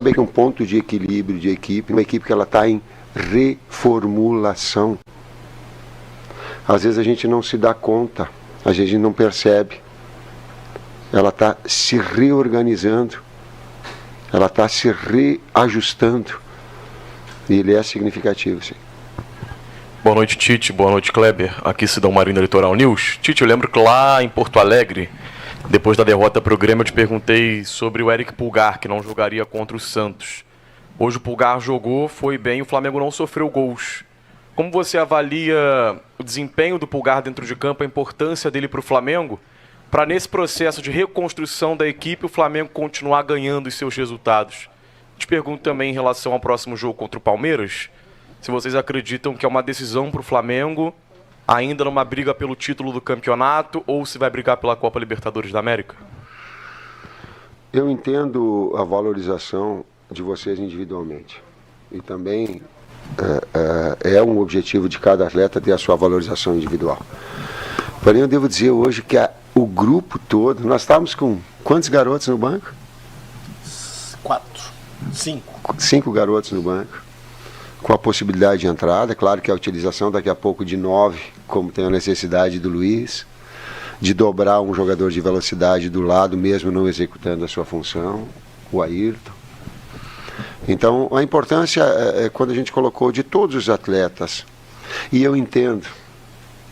Bem que um ponto de equilíbrio de equipe, uma equipe que ela está em reformulação. Às vezes a gente não se dá conta, às vezes a gente não percebe. Ela está se reorganizando, ela está se reajustando. E ele é significativo, sim. Boa noite, Tite. Boa noite, Kleber. Aqui Sidão Marinho da Litoral News. Tite, eu lembro que lá em Porto Alegre, depois da derrota para o Grêmio, eu te perguntei sobre o Eric Pulgar, que não jogaria contra o Santos. Hoje o Pulgar jogou, foi bem, o Flamengo não sofreu gols. Como você avalia o desempenho do Pulgar dentro de campo, a importância dele para o Flamengo, para nesse processo de reconstrução da equipe o Flamengo continuar ganhando os seus resultados? Te pergunto também em relação ao próximo jogo contra o Palmeiras, se vocês acreditam que é uma decisão para o Flamengo, ainda numa briga pelo título do campeonato, ou se vai brigar pela Copa Libertadores da América? Eu entendo a valorização de vocês individualmente. E também é um objetivo de cada atleta ter a sua valorização individual. Porém, eu devo dizer hoje que o grupo todo, nós estávamos com quantos garotos no banco? 5 garotos no banco, com a possibilidade de entrada. Claro que a utilização daqui a pouco de 9, como tem a necessidade do Luiz, de dobrar um jogador de velocidade do lado, mesmo não executando a sua função, o Ayrton. Então, a importância é quando a gente colocou de todos os atletas. E eu entendo,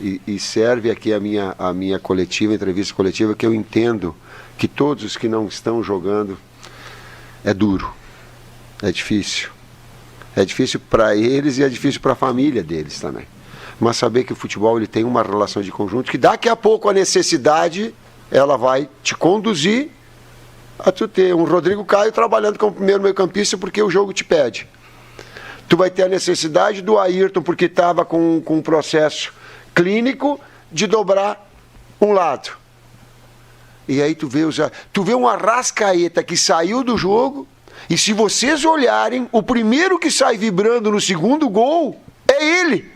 e serve aqui a minha coletiva, entrevista coletiva, que eu entendo que todos os que não estão jogando é duro, é difícil. É difícil para eles e é difícil para a família deles também. Mas saber que o futebol ele tem uma relação de conjunto, que daqui a pouco a necessidade ela vai te conduzir a tu ter um Rodrigo Caio trabalhando como primeiro meio-campista porque o jogo te pede. Tu vai ter a necessidade do Ayrton porque estava com um processo clínico de dobrar um lado. E aí tu vê um Arrascaeta que saiu do jogo, e se vocês olharem, o primeiro que sai vibrando no segundo gol é ele.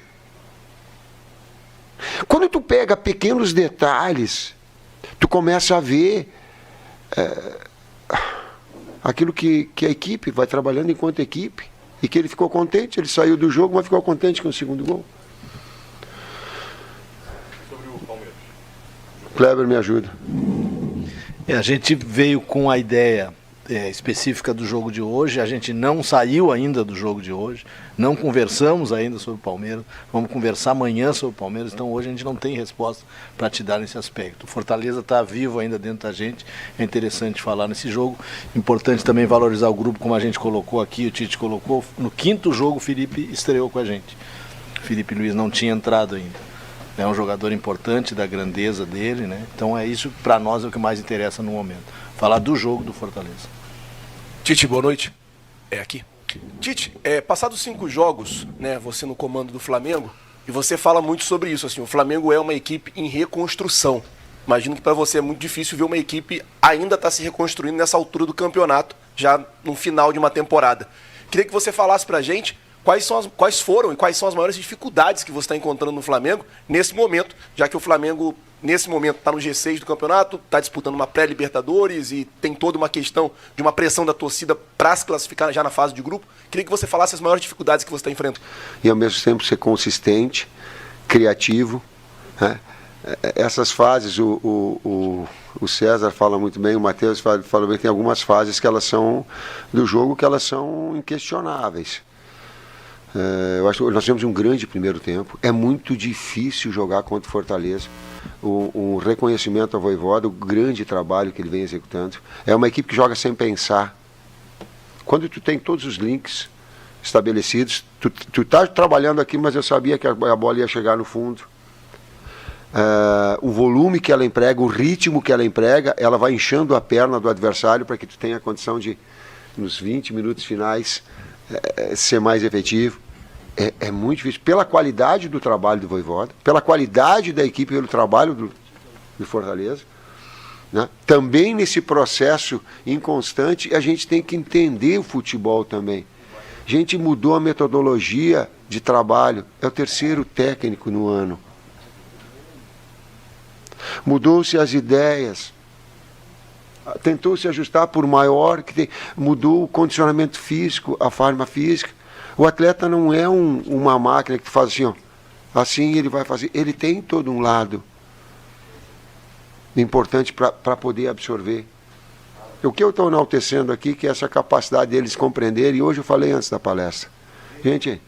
Quando tu pega pequenos detalhes, tu começa a ver aquilo que a equipe vai trabalhando enquanto equipe, e que ele ficou contente, ele saiu do jogo, mas ficou contente com o segundo gol. Sobre o Palmeiras. Kleber, me ajuda. A gente veio com a ideia específica do jogo de hoje, a gente não saiu ainda do jogo de hoje, não conversamos ainda sobre o Palmeiras, vamos conversar amanhã sobre o Palmeiras, então hoje a gente não tem resposta para te dar nesse aspecto. O Fortaleza está vivo ainda dentro da gente, é interessante falar nesse jogo, importante também valorizar o grupo, como a gente colocou aqui, o Tite colocou, no 5º jogo o Felipe estreou com a gente, o Felipe Luiz não tinha entrado ainda, é um jogador importante da grandeza dele, né? Então é isso, para nós é o que mais interessa no momento, falar do jogo do Fortaleza. Tite, boa noite. É aqui. Tite, passados 5 jogos, né, você no comando do Flamengo, e você fala muito sobre isso, assim, o Flamengo é uma equipe em reconstrução. Imagino que para você é muito difícil ver uma equipe ainda estar se reconstruindo nessa altura do campeonato, já no final de uma temporada. Queria que você falasse pra gente quais foram e quais são as maiores dificuldades que você está encontrando no Flamengo nesse momento, já que o Flamengo, nesse momento, está no G6 do campeonato, está disputando uma pré-Libertadores e tem toda uma questão de uma pressão da torcida para se classificar já na fase de grupo. Queria que você falasse as maiores dificuldades que você está enfrentando. E ao mesmo tempo ser consistente, criativo, né? Essas fases, o César fala muito bem, o Matheus fala bem, tem algumas fases que elas são do jogo que elas são inquestionáveis. Eu acho que nós tivemos um grande primeiro tempo. É muito difícil jogar contra o Fortaleza. Um reconhecimento ao Vojvoda, o grande trabalho que ele vem executando. É uma equipe que joga sem pensar. Quando tu tem todos os links estabelecidos, tu tá trabalhando aqui, mas eu sabia que a bola ia chegar no fundo. O volume que ela emprega, o ritmo que ela emprega, ela vai inchando a perna do adversário para que tu tenha a condição de, nos 20 minutos finais, ser mais efetivo. É muito difícil, pela qualidade do trabalho do Vojvoda, pela qualidade da equipe, pelo trabalho do Fortaleza, né? Também nesse processo inconstante, a gente tem que entender o futebol também. A gente mudou a metodologia de trabalho, é o 3º técnico no ano. Mudou-se as ideias. tentou se ajustar por maior, mudou o condicionamento físico, a forma física. O atleta não é uma máquina que faz assim, ó, assim ele vai fazer. Ele tem todo um lado importante para poder absorver. O que eu estou enaltecendo aqui, que é essa capacidade deles compreenderem, e hoje eu falei antes da palestra. Gente,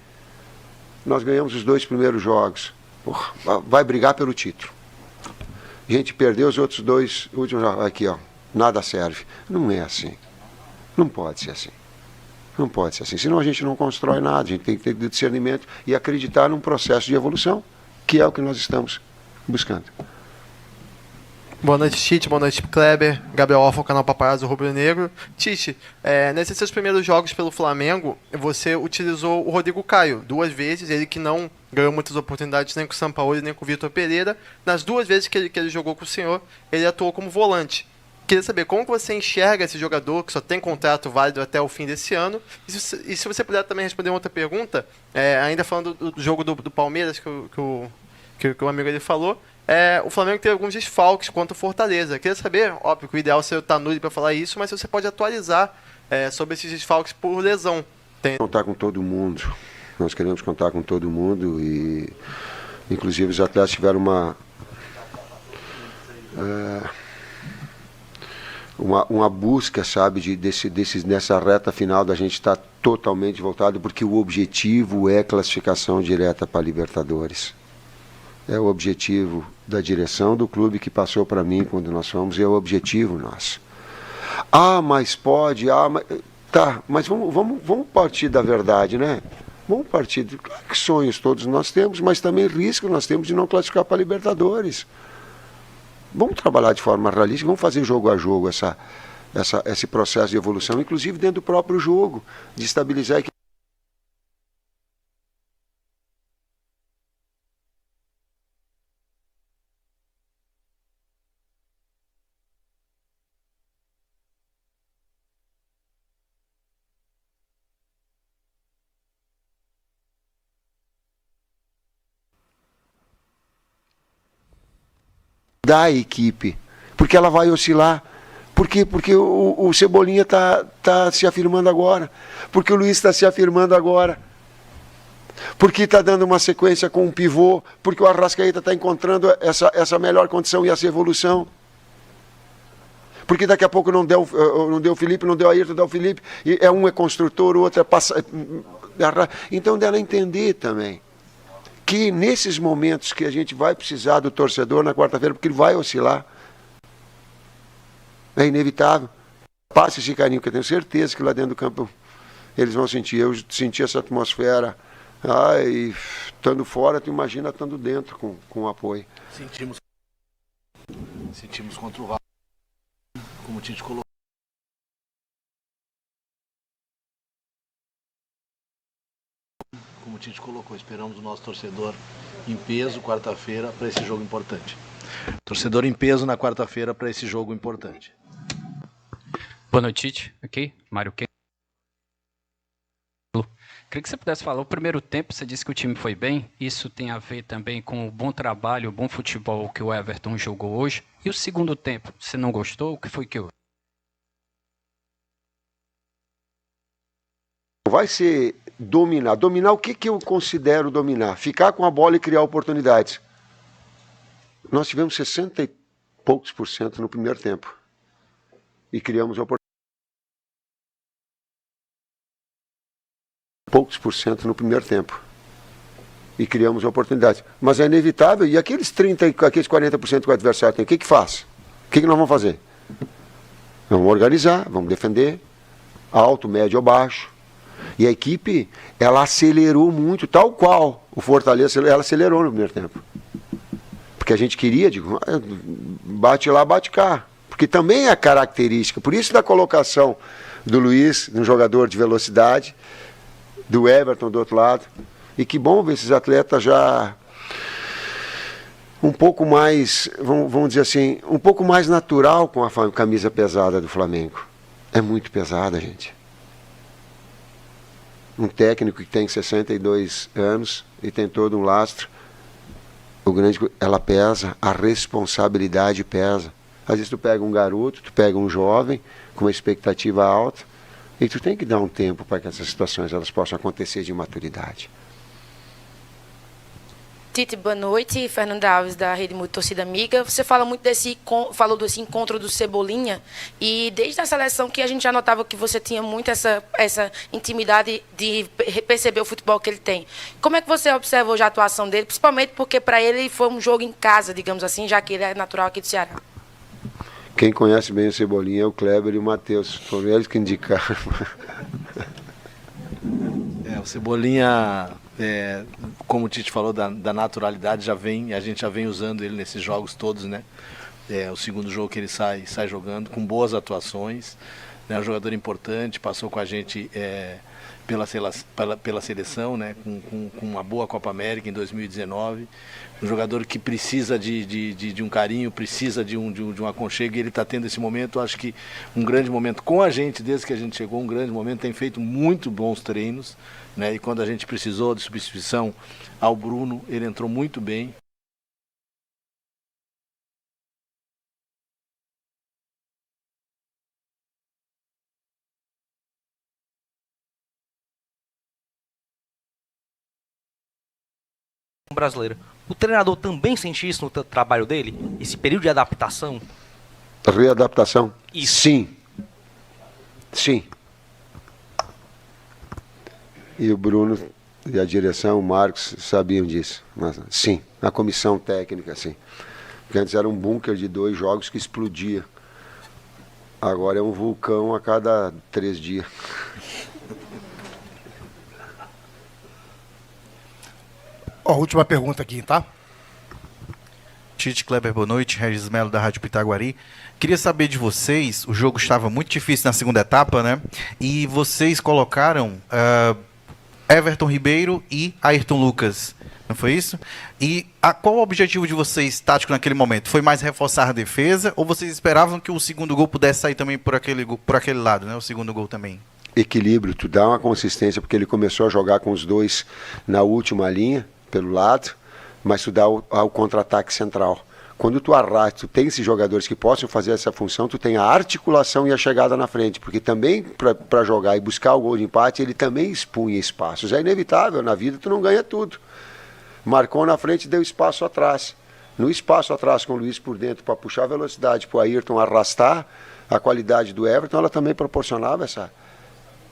nós ganhamos os 2 primeiros jogos. Porra, vai brigar pelo título. A gente perdeu os outros 2 últimos jogos. Aqui, ó, nada serve. Não é assim. Não pode ser assim. Não pode ser assim. Senão a gente não constrói nada. A gente tem que ter discernimento e acreditar num processo de evolução, que é o que nós estamos buscando. Boa noite, Tite. Boa noite, Kleber. Gabriel Alfa, canal Paparazzo Rubro Negro. Tite, nesses seus primeiros jogos pelo Flamengo, você utilizou o Rodrigo Caio 2 vezes, ele que não ganhou muitas oportunidades nem com o Sampaoli nem com o Vitor Pereira. Nas 2 vezes que ele jogou com o senhor, ele atuou como volante. Queria saber como que você enxerga esse jogador que só tem contrato válido até o fim desse ano. E se você puder também responder uma outra pergunta, ainda falando do jogo do Palmeiras que o amigo ele falou. O Flamengo teve alguns desfalques contra o Fortaleza. Queria saber, óbvio que o ideal seria o Tanuri para falar isso, mas se você pode atualizar sobre esses desfalques por lesão. Contar com todo mundo. Nós queremos contar com todo mundo e, inclusive, os atletas tiveram uma busca, sabe, nessa reta final da gente estar totalmente voltado, porque o objetivo é classificação direta para a Libertadores. É o objetivo da direção do clube que passou para mim quando nós fomos, e é o objetivo nosso. Mas pode, tá, mas vamos partir da verdade, né? Vamos partir, claro que sonhos todos nós temos, mas também risco nós temos de não classificar para a Libertadores. Vamos trabalhar de forma realista, vamos fazer jogo a jogo esse processo de evolução, inclusive dentro do próprio jogo, de estabilizar a equipe. Da equipe, porque ela vai oscilar. Por quê? Porque o Cebolinha tá se afirmando agora, porque o Luiz está se afirmando agora, porque está dando uma sequência com um pivô, porque o Arrascaeta está encontrando essa melhor condição e essa evolução, porque daqui a pouco não deu o Felipe, não deu a Ayrton, deu o Felipe, e um é construtor, o outro então dela entender também que nesses momentos que a gente vai precisar do torcedor na quarta-feira, porque ele vai oscilar, é inevitável. Passe esse carinho, que eu tenho certeza que lá dentro do campo eles vão sentir. Eu senti essa atmosfera, e estando fora, tu imagina estando dentro com o apoio. Sentimos contra o Vasco, como o Tite colocou. Como o Tite colocou, esperamos o nosso torcedor em peso quarta-feira para esse jogo importante. Torcedor em peso na quarta-feira para esse jogo importante. Boa noite, Tite. Aqui, Mário Quem. Queria que você pudesse falar, o primeiro tempo você disse que o time foi bem, isso tem a ver também com o bom trabalho, o bom futebol que o Everton jogou hoje. E o segundo tempo, você não gostou? O que foi que houve? Vai ser dominar. Dominar, o que eu considero dominar? Ficar com a bola e criar oportunidades. Nós tivemos 60 e poucos % no primeiro tempo. E criamos oportunidades. Poucos % no primeiro tempo. E criamos oportunidades. Mas é inevitável. E aqueles 40% que o adversário tem, o que faz? O que nós vamos fazer? Vamos organizar, vamos defender. Alto, médio ou baixo. E a equipe, ela acelerou muito, tal qual o Fortaleza, ela acelerou no primeiro tempo. Porque a gente queria, bate lá, bate cá. Porque também é característica, por isso da colocação do Luiz, um jogador de velocidade, do Everton do outro lado. E que bom ver esses atletas já um pouco mais, vamos dizer assim, um pouco mais natural com a camisa pesada do Flamengo. É muito pesada, gente. Um técnico que tem 62 anos e tem todo um lastro, ela pesa, a responsabilidade pesa. Às vezes tu pega um garoto, tu pega um jovem com uma expectativa alta e tu tem que dar um tempo para que essas situações elas possam acontecer de maturidade. Tite, boa noite. Fernanda Alves, da Rede Muito Torcida Amiga. Você falou desse encontro do Cebolinha, e desde a seleção que a gente já notava que você tinha muito essa intimidade de perceber o futebol que ele tem. Como é que você observou já a atuação dele, principalmente porque para ele foi um jogo em casa, digamos assim, já que ele é natural aqui do Ceará? Quem conhece bem o Cebolinha é o Kleber e o Matheus, foram eles que indicaram. O Cebolinha, como o Tite falou, da naturalidade, a gente já vem usando ele nesses jogos todos, né? O segundo jogo que ele sai jogando, com boas atuações, né? Um jogador importante, passou com a gente pela seleção, né? Com uma boa Copa América em 2019. Um jogador que precisa de um carinho, precisa de um aconchego, e ele está tendo esse momento, acho que um grande momento com a gente, desde que a gente chegou, um grande momento, tem feito muito bons treinos, né? E quando a gente precisou de substituição ao Bruno, ele entrou muito bem. Brasileiro. O treinador também sente isso no trabalho dele? Esse período de adaptação? Readaptação? Isso. Sim. Sim. E o Bruno e a direção, o Marcos, sabiam disso. Mas, sim, a comissão técnica, sim. Porque antes era um bunker de 2 jogos que explodia. Agora é um vulcão a cada 3 dias. Última pergunta aqui, tá? Tite, Kleber, boa noite. Regis Melo, da Rádio Pitaguari. Queria saber de vocês, o jogo estava muito difícil na segunda etapa, né? E vocês colocaram Everton Ribeiro e Ayrton Lucas, não foi isso? E qual o objetivo de vocês, tático, naquele momento? Foi mais reforçar a defesa, ou vocês esperavam que o segundo gol pudesse sair também por aquele lado, né? O segundo gol também. Equilíbrio, tu dá uma consistência, porque ele começou a jogar com os 2 na última linha, pelo lado, mas tu dá o contra-ataque central. Quando tu arrasta, tu tem esses jogadores que possam fazer essa função, tu tem a articulação e a chegada na frente, porque também para jogar e buscar o gol de empate, ele também expunha espaços. É inevitável, na vida tu não ganha tudo. Marcou na frente e deu espaço atrás. No espaço atrás com o Luiz por dentro, para puxar a velocidade, para o Ayrton arrastar, a qualidade do Everton, ela também proporcionava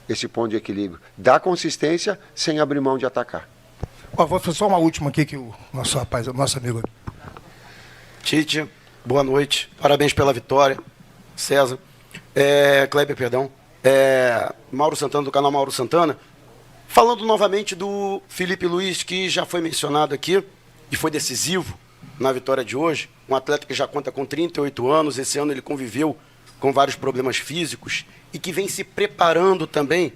esse ponto de equilíbrio. Dá consistência sem abrir mão de atacar. Vou fazer só uma última aqui que o nosso amigo. Tite, boa noite. Parabéns pela vitória. César. Kleber, perdão. Mauro Santana, do canal Mauro Santana. Falando novamente do Felipe Luiz, que já foi mencionado aqui e foi decisivo na vitória de hoje. Um atleta que já conta com 38 anos. Esse ano ele conviveu com vários problemas físicos e que vem se preparando também.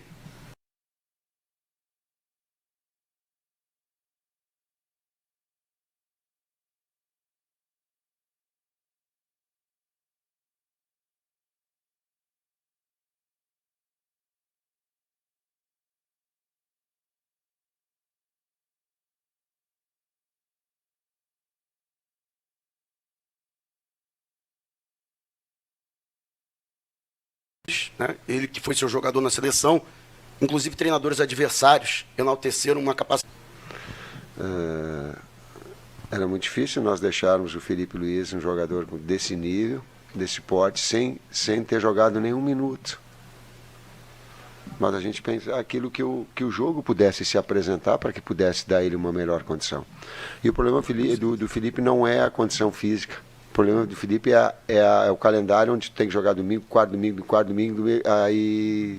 Né? Ele que foi seu jogador na seleção, inclusive treinadores adversários enalteceram uma capacidade. Era muito difícil nós deixarmos o Felipe Luiz, um jogador desse nível, desse porte, sem ter jogado nenhum minuto. Mas a gente pensa aquilo que o jogo pudesse se apresentar para que pudesse dar ele uma melhor condição. E o problema do Felipe não é a condição física. O problema do Felipe é o calendário, onde tem que jogar domingo, quarto domingo, aí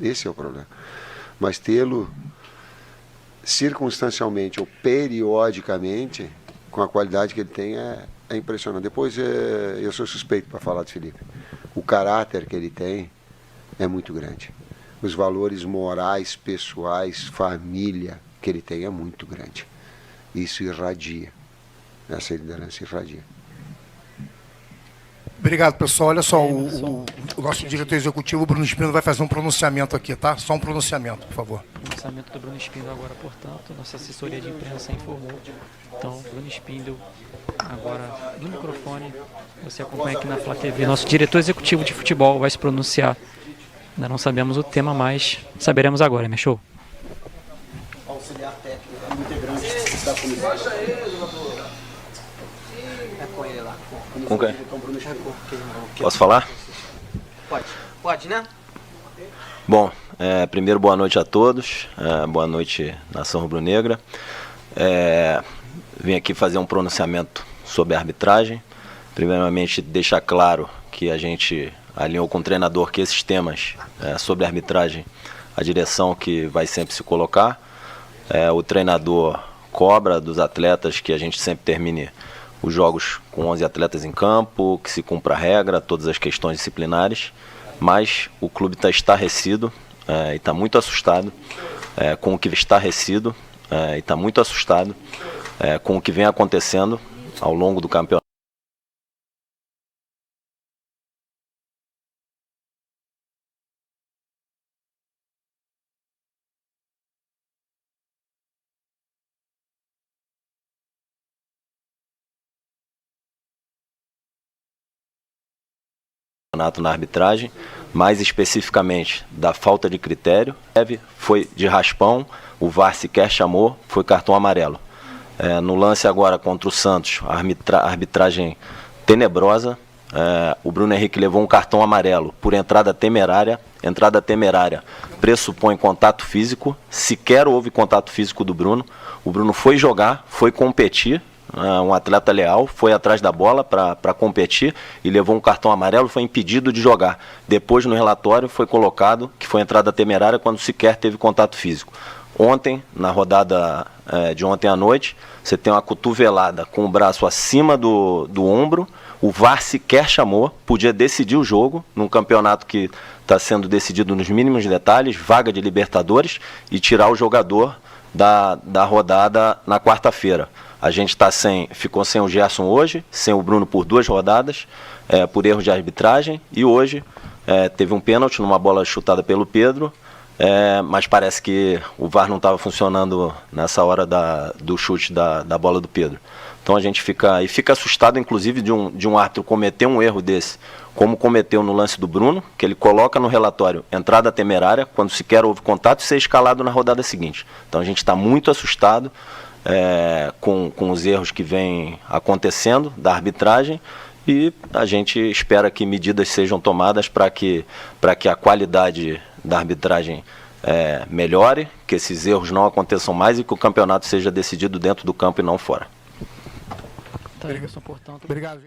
esse é o problema. Mas tê-lo circunstancialmente ou periodicamente, com a qualidade que ele tem, é impressionante. Depois, eu sou suspeito para falar do Felipe. O caráter que ele tem é muito grande. Os valores morais, pessoais, família que ele tem é muito grande. Isso irradia. Essa liderança irradia. Obrigado, pessoal. Olha só, o nosso diretor executivo, Bruno Espino, vai fazer um pronunciamento aqui, tá? Só um pronunciamento, por favor. pronunciamento do Bruno Spindel agora, portanto, nossa assessoria de imprensa informou. Então, Bruno Spindel, agora no microfone, você acompanha aqui na Flá TV. Nosso diretor executivo de futebol vai se pronunciar. Ainda não sabemos o tema, mas saberemos agora, meu show. Auxiliar técnico, integrante da comissão. É com ele lá. Com quem? Posso falar? Pode, né? Bom, primeiro boa noite a todos, boa noite Nação Rubro-Negra. Vim aqui fazer um pronunciamento sobre a arbitragem. Primeiramente deixar claro que a gente alinhou com o treinador que esses temas sobre a arbitragem, a direção que vai sempre se colocar. O treinador cobra dos atletas que a gente sempre termine os jogos com 11 atletas em campo, que se cumpra a regra, todas as questões disciplinares, mas o clube está estarrecido e está muito assustado com o que estarrecido e está muito assustado com o que vem acontecendo ao longo do campeonato. Na arbitragem, mais especificamente da falta de critério, foi de raspão, o VAR sequer chamou, foi cartão amarelo. No lance agora contra o Santos, a arbitragem tenebrosa, o Bruno Henrique levou um cartão amarelo por entrada temerária. Entrada temerária pressupõe contato físico, sequer houve contato físico do Bruno. O Bruno foi jogar, foi competir, um atleta leal, foi atrás da bola para competir e levou um cartão amarelo, foi impedido de jogar. Depois no relatório foi colocado que foi entrada temerária quando sequer teve contato físico. Ontem, na rodada de ontem à noite, você tem uma cotovelada com o braço acima do ombro, o VAR sequer chamou, podia decidir o jogo num campeonato que está sendo decidido nos mínimos detalhes, vaga de Libertadores, e tirar o jogador da rodada na quarta-feira. A gente ficou sem o Gerson hoje, sem o Bruno por 2 rodadas, por erro de arbitragem, e hoje teve um pênalti numa bola chutada pelo Pedro, mas parece que o VAR não estava funcionando nessa hora do chute da bola do Pedro. Então a gente fica assustado, inclusive, de um árbitro cometer um erro desse, como cometeu no lance do Bruno, que ele coloca no relatório entrada temerária, quando sequer houve contato, e ser escalado na rodada seguinte. Então a gente está muito assustado com os erros que vêm acontecendo da arbitragem, e a gente espera que medidas sejam tomadas para que a qualidade da arbitragem melhore, que esses erros não aconteçam mais e que o campeonato seja decidido dentro do campo e não fora. Tá, Emerson, portanto. Obrigado.